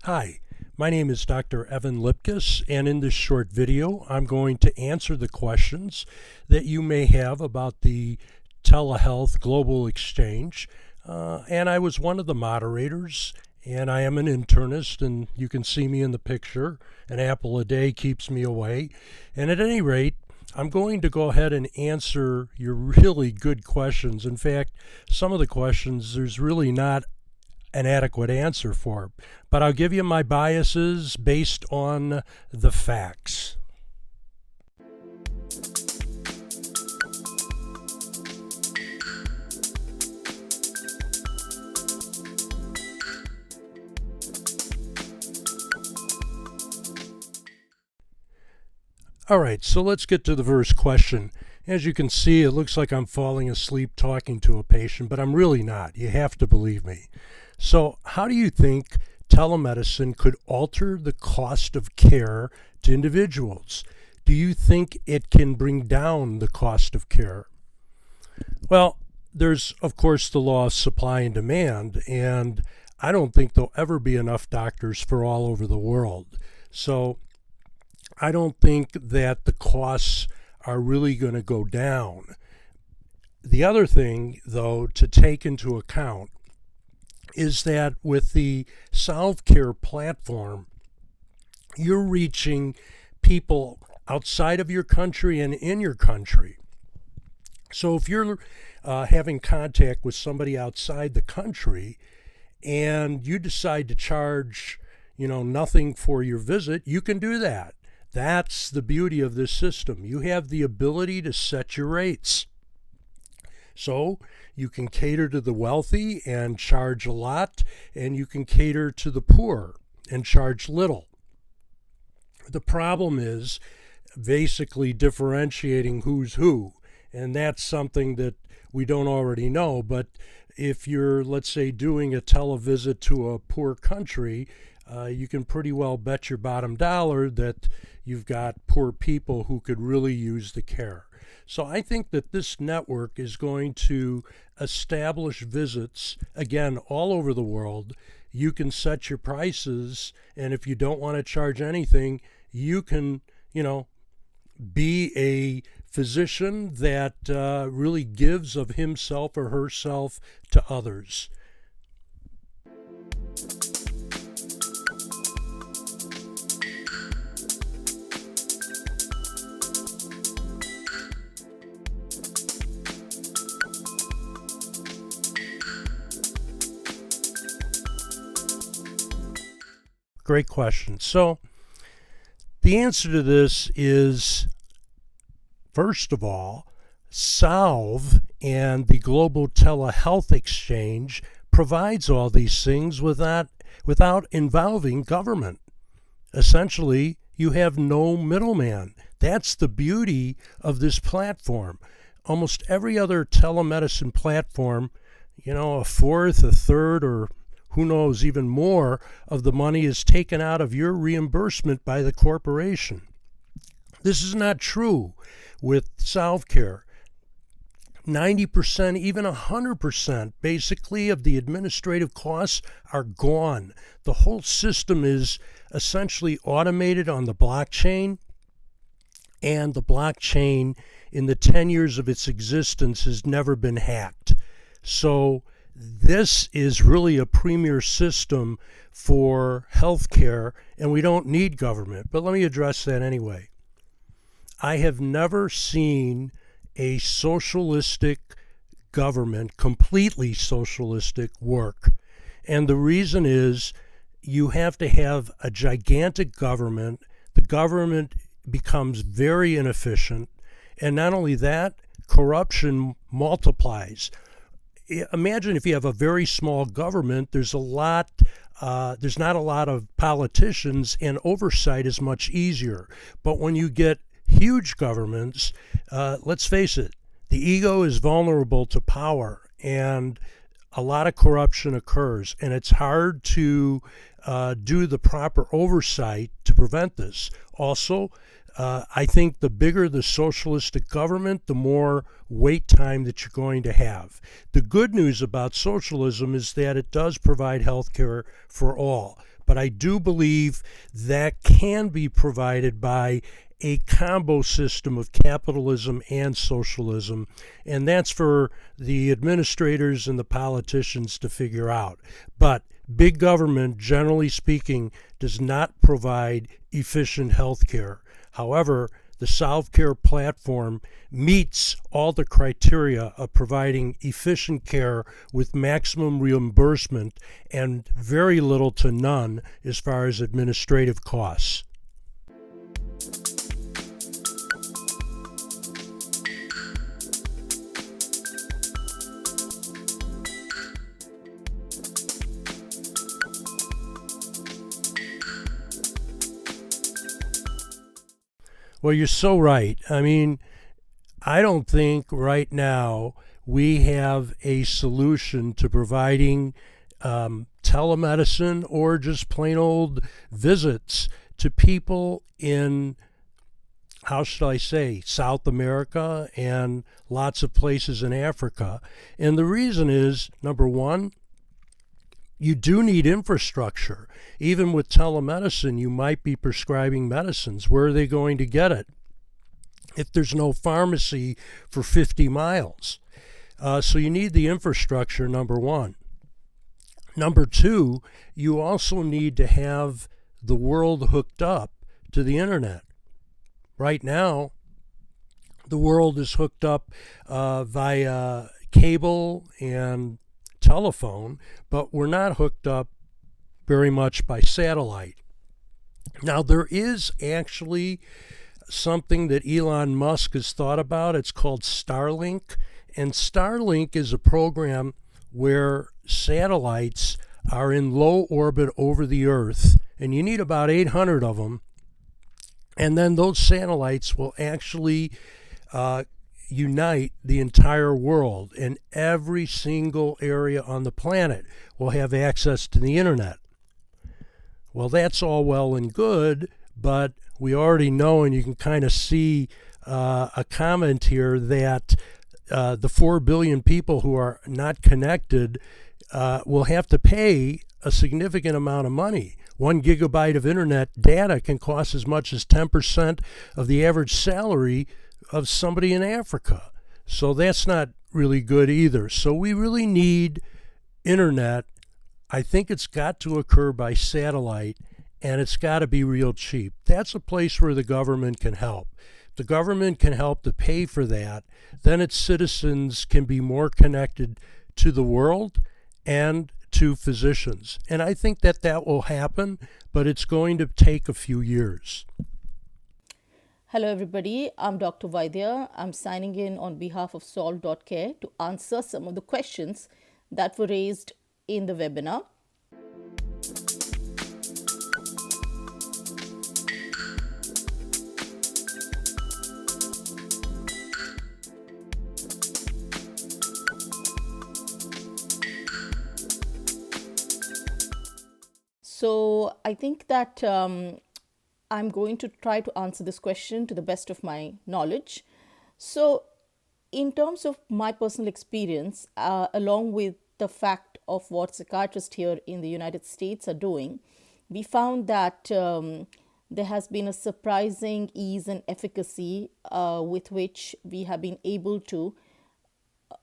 Hi, my name is Dr. Evan Lipkis, and in this short video, I'm going to answer the questions that you may have about the telehealth global exchange. And I was one of the moderators, and I am an internist, and you can see me in the picture. An apple a day keeps me away. And at any rate, I'm going to go ahead and answer your really good questions. In fact, some of the questions there's really not an adequate answer for, but I'll give you my biases based on the facts. All right, so let's get to the first question. As you can see, it looks like I'm falling asleep talking to a patient, but I'm really not. You have to believe me. So how do you think telemedicine could alter the cost of care to individuals? Do you think it can bring down the cost of care? Well, there's, of course, the law of supply and demand, and I don't think there'll ever be enough doctors for all over the world. So I don't think that the costs are really going to go down. The other thing, though, to take into account is that with the Solve.Care platform, you're reaching people outside of your country and in your country. So if you're having contact with somebody outside the country and you decide to charge, nothing for your visit, you can do that. That's the beauty of this system. You have the ability to set your rates. So you can cater to the wealthy and charge a lot, and you can cater to the poor and charge little. The problem is basically differentiating who's who, and that's something that we don't already know. But if you're, let's say, doing a televisit to a poor country, you can pretty well bet your bottom dollar that you've got poor people who could really use the care. So I think that this network is going to establish visits, again, all over the world. You can set your prices, and if you don't want to charge anything, you can, be a physician that really gives of himself or herself to others. Great question. So the answer to this is, first of all, Solve and the Global Telehealth Exchange provides all these things without involving government. Essentially, you have no middleman. That's the beauty of this platform. Almost every other telemedicine platform, a fourth, a third, or who knows, even more of the money is taken out of your reimbursement by the corporation. This is not true with Solve.Care. 90%, even 100%, basically, of the administrative costs are gone. The whole system is essentially automated on the blockchain, and the blockchain, in the 10 years of its existence, has never been hacked. So this is really a premier system for healthcare, and we don't need government. But let me address that anyway. I have never seen a socialistic government, completely socialistic, work. And the reason is you have to have a gigantic government. The government becomes very inefficient. And not only that, corruption multiplies. Imagine if you have a very small government, there's not a lot of politicians, and oversight is much easier. But when you get huge governments, let's face it, the ego is vulnerable to power, and a lot of corruption occurs, and it's hard to do the proper oversight to prevent this. Also, I think the bigger the socialistic government, the more wait time that you're going to have. The good news about socialism is that it does provide health care for all. But I do believe that can be provided by a combo system of capitalism and socialism, and that's for the administrators and the politicians to figure out. But big government, generally speaking, does not provide efficient health care. However, the Solve.Care platform meets all the criteria of providing efficient care with maximum reimbursement and very little to none as far as administrative costs. Well, you're so right. I mean, I don't think right now we have a solution to providing telemedicine or just plain old visits to people in, how should I say, South America and lots of places in Africa. And the reason is, number one, you do need infrastructure. Even with telemedicine, you might be prescribing medicines. Where are they going to get it if there's no pharmacy for 50 miles? So you need the infrastructure, number one. Number two, you also need to have the world hooked up to the internet. Right now, the world is hooked up via cable and telephone, but we're not hooked up very much by satellite. Now, there is actually something that Elon Musk has thought about. It's called Starlink, and Starlink is a program where satellites are in low orbit over the Earth, and you need about 800 of them, and then those satellites will actually unite the entire world, and every single area on the planet will have access to the internet. Well, that's all well and good, but we already know, and you can kind of see a comment here, that the 4 billion people who are not connected will have to pay a significant amount of money. 1 gigabyte of internet data can cost as much as 10% of the average salary of somebody in Africa. So that's not really good either. So we really need internet. I think it's got to occur by satellite, and it's got to be real cheap. That's a place where the government can help. If the government can help to pay for that, then its citizens can be more connected to the world and to physicians. And I think that that will happen, but it's going to take a few years. Hello everybody, I'm Dr. Vaidya. I'm signing in on behalf of Solve.Care to answer some of the questions that were raised in the webinar. So I think that I'm going to try to answer this question to the best of my knowledge. So in terms of my personal experience, along with the fact of what psychiatrists here in the United States are doing, we found that there has been a surprising ease and efficacy with which we have been able to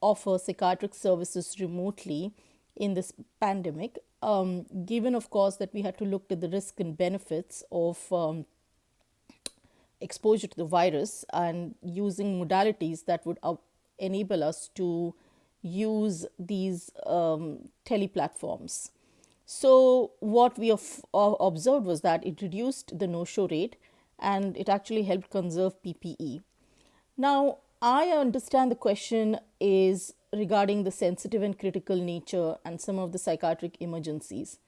offer psychiatric services remotely in this pandemic, given, of course, that we had to look at the risk and benefits of exposure to the virus and using modalities that would enable us to use these teleplatforms. So what we have observed was that it reduced the no-show rate and it actually helped conserve PPE. Now, I understand the question is regarding the sensitive and critical nature and some of the psychiatric emergencies.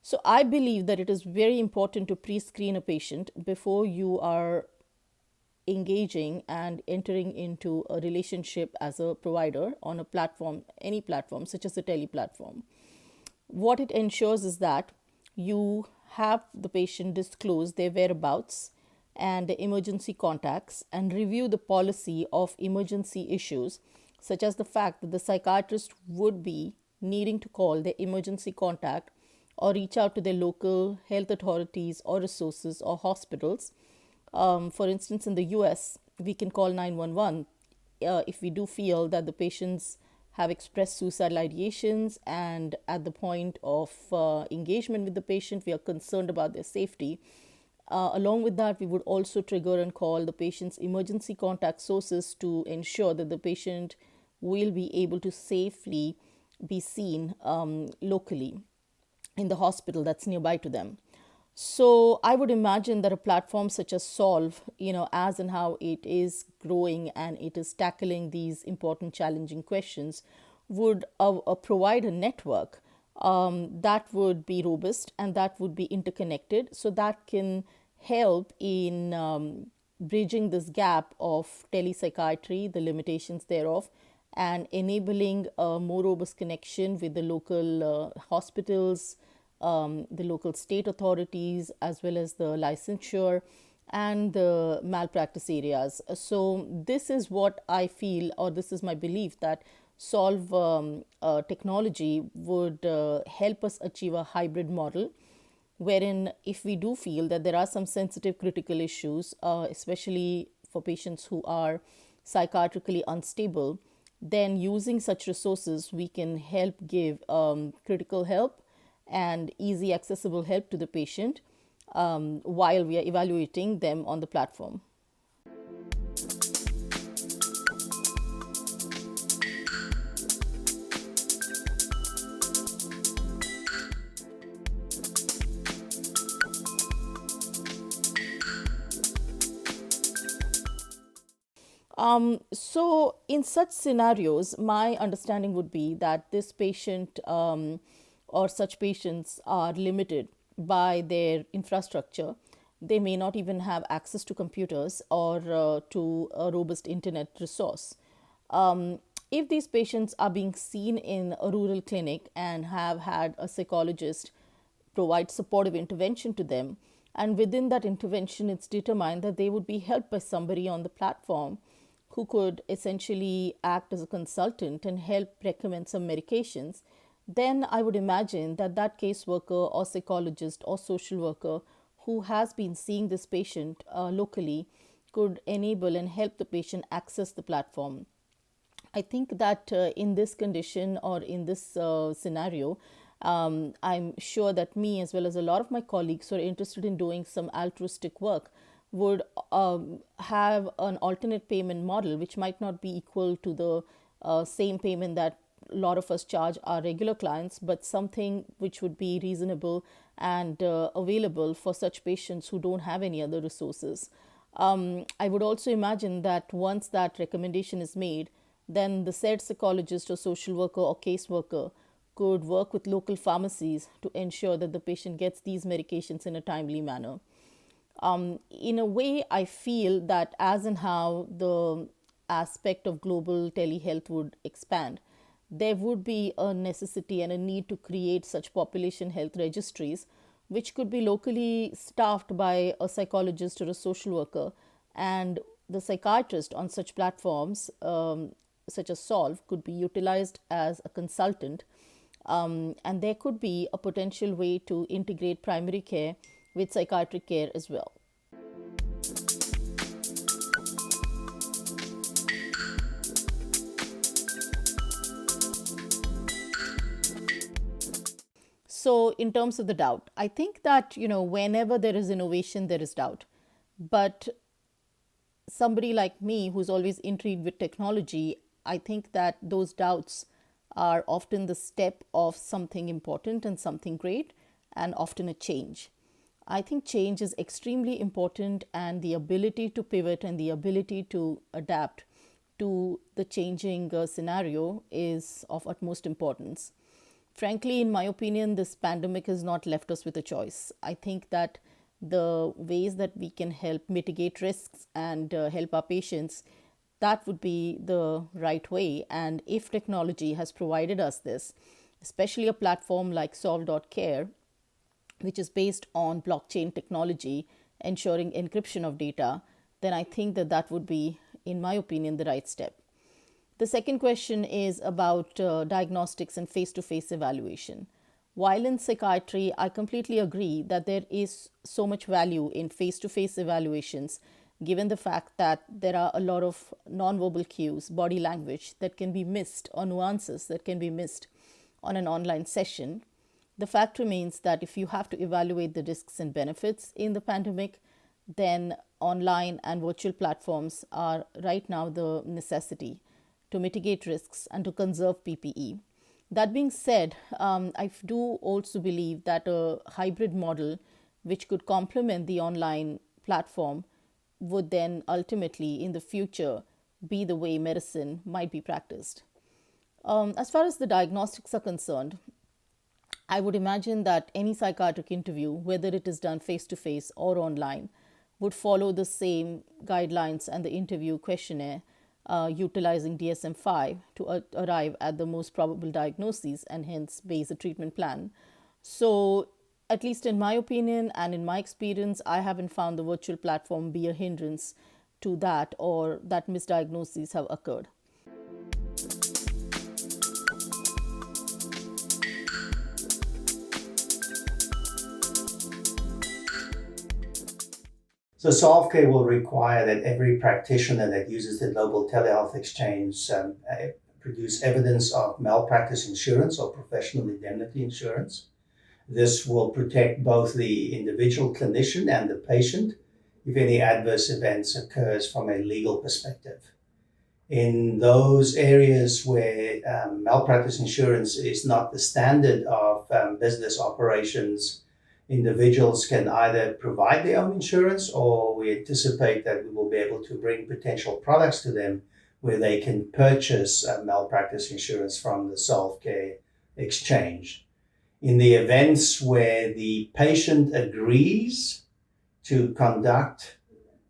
So I believe that it is very important to pre-screen a patient before you are engaging and entering into a relationship as a provider on a platform, any platform, such as a teleplatform. What it ensures is that you have the patient disclose their whereabouts and the emergency contacts and review the policy of emergency issues, such as the fact that the psychiatrist would be needing to call the emergency contact or reach out to their local health authorities or resources or hospitals. For instance, in the US, we can call 911 if we do feel that the patients have expressed suicidal ideations, and at the point of engagement with the patient, we are concerned about their safety. Along with that, we would also trigger and call the patient's emergency contact sources to ensure that the patient will be able to safely be seen locally in the hospital that's nearby to them. So I would imagine that a platform such as Solve, as and how it is growing and it is tackling these important, challenging questions, would provide a network that would be robust and that would be interconnected, so that can help in bridging this gap of telepsychiatry, the limitations thereof, and enabling a more robust connection with the local hospitals, the local state authorities, as well as the licensure and the malpractice areas. So this is what I feel, or this is my belief, that Solve technology would help us achieve a hybrid model, wherein if we do feel that there are some sensitive critical issues, especially for patients who are psychiatrically unstable, then using such resources, we can help give critical help and easy accessible help to the patient while we are evaluating them on the platform. So in such scenarios, my understanding would be that this patient or such patients are limited by their infrastructure. They may not even have access to computers or to a robust internet resource. If these patients are being seen in a rural clinic and have had a psychologist provide supportive intervention to them, and within that intervention, it's determined that they would be helped by somebody on the platform who could essentially act as a consultant and help recommend some medications, then I would imagine that that caseworker or psychologist or social worker who has been seeing this patient locally could enable and help the patient access the platform. I think that in this condition or in this scenario, I'm sure that me, as well as a lot of my colleagues who are interested in doing some altruistic work, would have an alternate payment model which might not be equal to the same payment that a lot of us charge our regular clients, but something which would be reasonable and available for such patients who don't have any other resources. I would also imagine that once that recommendation is made, then the said psychologist or social worker or caseworker could work with local pharmacies to ensure that the patient gets these medications in a timely manner. In a way, I feel that as and how the aspect of global telehealth would expand, there would be a necessity and a need to create such population health registries, which could be locally staffed by a psychologist or a social worker, and the psychiatrist on such platforms, such as Solve, could be utilized as a consultant. And there could be a potential way to integrate primary care with psychiatric care as well. So in terms of the doubt, I think that, whenever there is innovation, there is doubt. But somebody like me who's always intrigued with technology, I think that those doubts are often the step of something important and something great, and often a change. I think change is extremely important, and the ability to pivot and the ability to adapt to the changing scenario is of utmost importance. Frankly, in my opinion, this pandemic has not left us with a choice. I think that the ways that we can help mitigate risks and help our patients, that would be the right way. And if technology has provided us this, especially a platform like Solve.Care, which is based on blockchain technology, ensuring encryption of data, then I think that that would be, in my opinion, the right step. The second question is about diagnostics and face-to-face evaluation. While in psychiatry, I completely agree that there is so much value in face to face evaluations, given the fact that there are a lot of nonverbal cues, body language that can be missed, or nuances that can be missed on an online session. The fact remains that if you have to evaluate the risks and benefits in the pandemic, then online and virtual platforms are right now the necessity to mitigate risks and to conserve PPE. That being said, I do also believe that a hybrid model which could complement the online platform would then ultimately in the future be the way medicine might be practiced. As far as the diagnostics are concerned, I would imagine that any psychiatric interview, whether it is done face to face or online, would follow the same guidelines and the interview questionnaire utilizing DSM 5 to arrive at the most probable diagnoses and hence base a treatment plan. So, at least in my opinion and in my experience, I haven't found the virtual platform be a hindrance to that or that misdiagnoses have occurred. So Solve.Care will require that every practitioner that uses the Global Telehealth Exchange produce evidence of malpractice insurance or professional indemnity insurance. This will protect both the individual clinician and the patient if any adverse events occurs from a legal perspective. In those areas where malpractice insurance is not the standard of business operations, individuals can either provide their own insurance, or we anticipate that we will be able to bring potential products to them where they can purchase malpractice insurance from the Solve.Care exchange. In the events where the patient agrees to conduct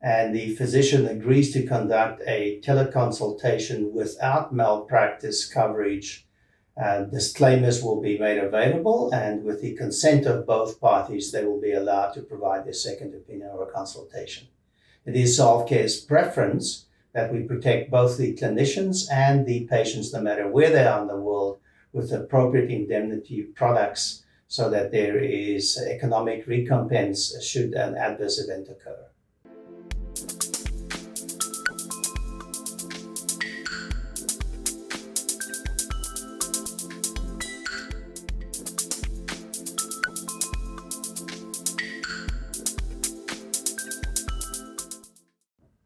and the physician agrees to conduct a teleconsultation without malpractice coverage, disclaimers will be made available, and with the consent of both parties, they will be allowed to provide their second opinion or a consultation. It is Solve.Care's preference that we protect both the clinicians and the patients, no matter where they are in the world, with appropriate indemnity products so that there is economic recompense should an adverse event occur.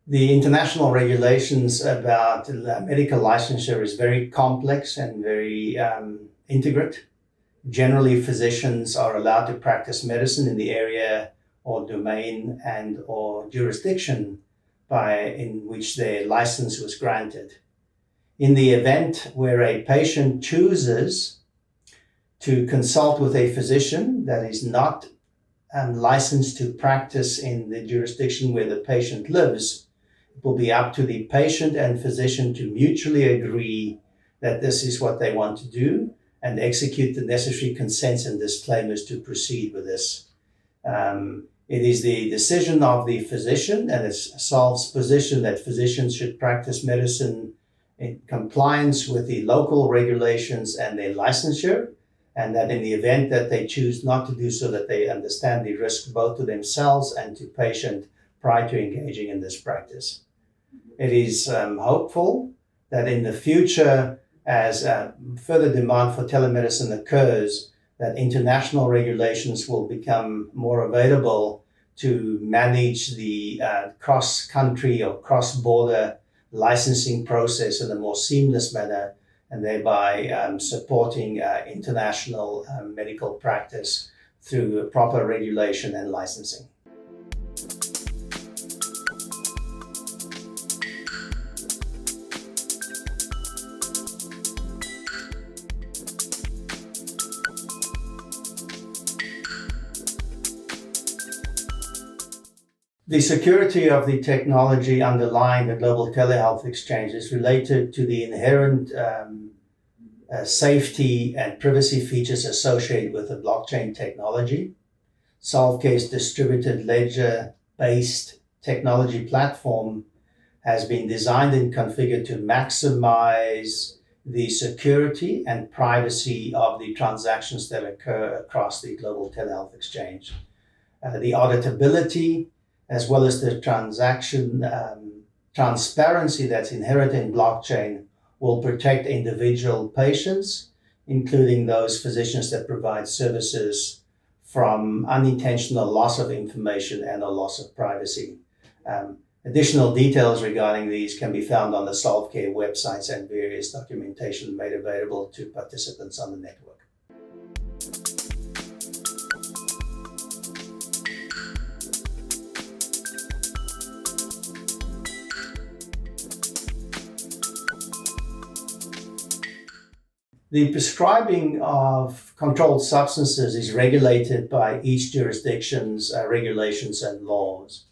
The international regulations about medical licensure is very complex and very integrate. Generally, physicians are allowed to practice medicine in the area or domain and or jurisdiction in which their license was granted. In the event where a patient chooses to consult with a physician that is not licensed to practice in the jurisdiction where the patient lives, it will be up to the patient and physician to mutually agree that this is what they want to do and execute the necessary consents and disclaimers to proceed with this. It is the decision of the physician, and it's Solve's position that physicians should practice medicine in compliance with the local regulations and their licensure, and that in the event that they choose not to do so, that they understand the risk both to themselves and to patient prior to engaging in this practice. It is hopeful that in the future, as further demand for telemedicine occurs, that international regulations will become more available to manage the cross-country or cross-border licensing process in a more seamless manner, and thereby supporting international medical practice through proper regulation and licensing. The security of the technology underlying the Global Telehealth Exchange is related to the inherent safety and privacy features associated with the blockchain technology. Solve.Care's distributed ledger-based technology platform has been designed and configured to maximize the security and privacy of the transactions that occur across the global telehealth exchange. The auditability, as well as the transaction transparency that's inherent in blockchain, will protect individual patients, including those physicians that provide services, from unintentional loss of information and a loss of privacy. Additional details regarding these can be found on the Solve.Care websites and various documentation made available to participants on the network. The prescribing of controlled substances is regulated by each jurisdiction's regulations and laws.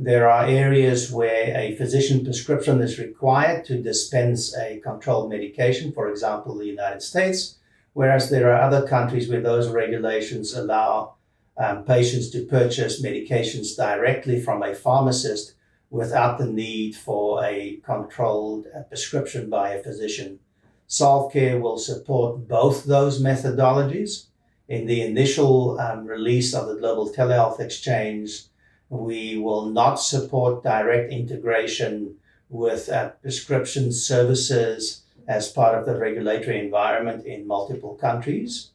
There are areas where a physician prescription is required to dispense a controlled medication, for example, the United States, whereas there are other countries where those regulations allow patients to purchase medications directly from a pharmacist without the need for a controlled prescription by a physician. Solve.Care will support both those methodologies. In the initial release of the Global Telehealth Exchange, we will not support direct integration with prescription services as part of the regulatory environment in multiple countries.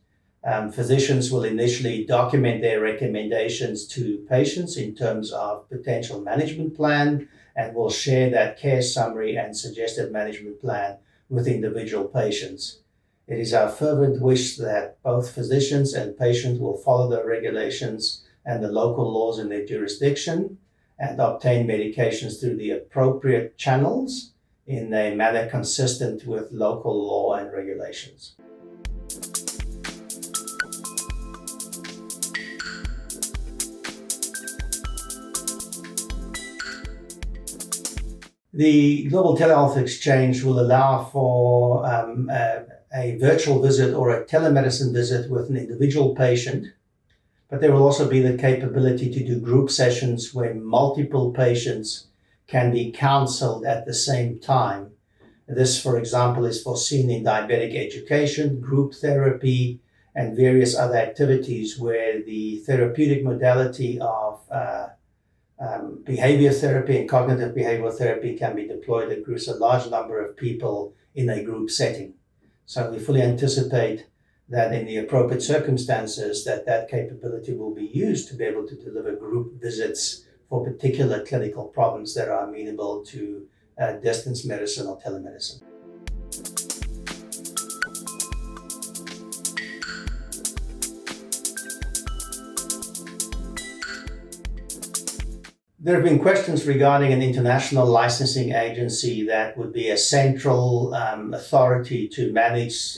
Physicians will initially document their recommendations to patients in terms of potential management plan and will share that care summary and suggested management plan with individual patients. It is our fervent wish that both physicians and patients will follow the regulations and the local laws in their jurisdiction and obtain medications through the appropriate channels in a manner consistent with local law and regulations. The Global Telehealth Exchange will allow for a virtual visit or a telemedicine visit with an individual patient, but there will also be the capability to do group sessions where multiple patients can be counseled at the same time. This, for example, is foreseen in diabetic education, group therapy, and various other activities where the therapeutic modality of behavior therapy and cognitive behavioral therapy can be deployed across a large number of people in a group setting. So we fully anticipate that in the appropriate circumstances that capability will be used to be able to deliver group visits for particular clinical problems that are amenable to distance medicine or telemedicine. There have been questions regarding an international licensing agency that would be a central authority to manage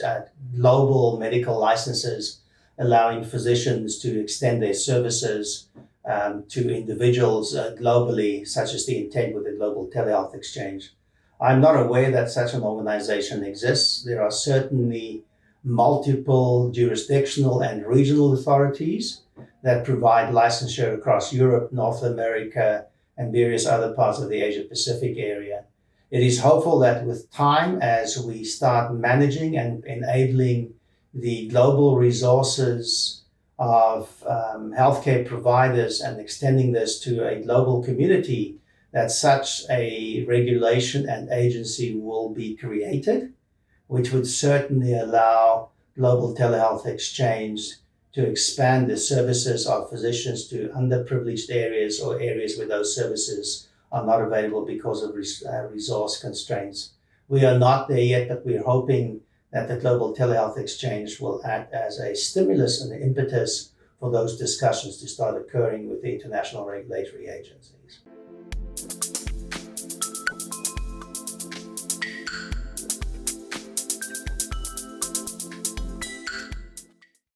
global medical licenses, allowing physicians to extend their services to individuals globally, such as the intent with the Global Telehealth Exchange. I'm not aware that such an organization exists. There are certainly multiple jurisdictional and regional authorities that provide licensure across Europe, North America, and various other parts of the Asia-Pacific area. It is hopeful that with time, as we start managing and enabling the global resources of healthcare providers and extending this to a global community, that such a regulation and agency will be created, which would certainly allow Global Telehealth Exchange to expand the services of physicians to underprivileged areas or areas where those services are not available because of resource constraints. We are not there yet, but we're hoping that the Global Telehealth Exchange will act as a stimulus and an impetus for those discussions to start occurring with the international regulatory agencies.